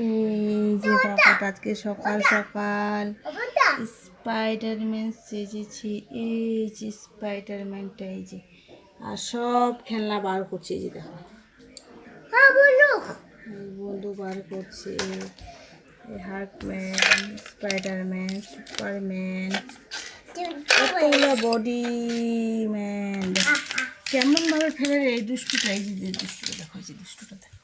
এই যে বাবা আজকে সকাল সকাল স্পাইডারম্যান সেজেছি। এই যে স্পাইডারম্যানটা, এই যে আর সব খেলনা বার করছে। এই যে দেখো বন্ধু বার করছে, হার্কম্যান, স্পাইডারম্যান, সুপারম্যান, কতগুলো বডি ম্যান। কেমন ভাবে ফেলে রে এই দুষ্টুটা। এই যে দুষ্টুটা দেখো, এই যে দুষ্টুটা দেখো।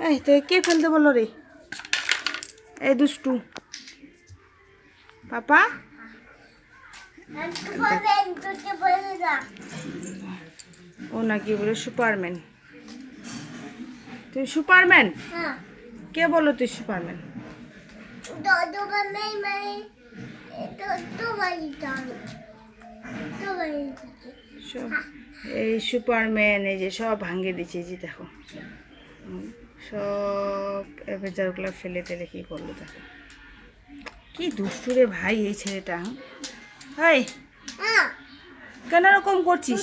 এই তো কে ফেলতে বলো রে? এই দুষ্টু পাপা। ও নাকি বলে সুপারম্যান। তুই সুপারম্যান? কে বলো তুই সুপারম্যান? এই সুপারম্যান এই যে সব ভাঙিয়ে দিচ্ছে। যে দেখো সব অ্যাভেঞ্জারগুলো ফেলে টেলে কী করলো দেখো। কি দুষ্টু রে ভাই এই ছেলেটা। হাই কেন এরকম করছিস?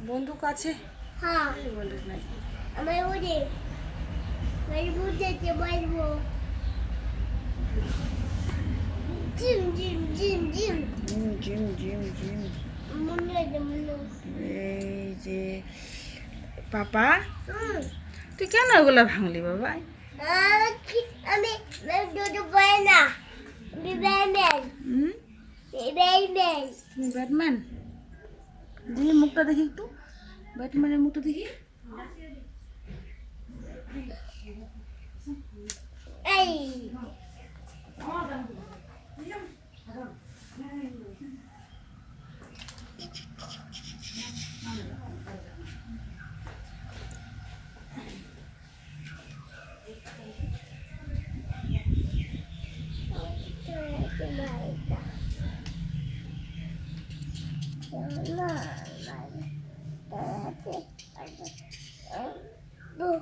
বন্দুক আছে? বন্দুক নাই। Gym gym gym gym gym gym gym. এই যে পাপা, তুই কেন ওগুলা ভাঙলি বাবা? আমি ব্যাটম্যান। দেখি মুখটা দেখি একটু, ব্যাটম্যানের মুখটা দেখি। এই no.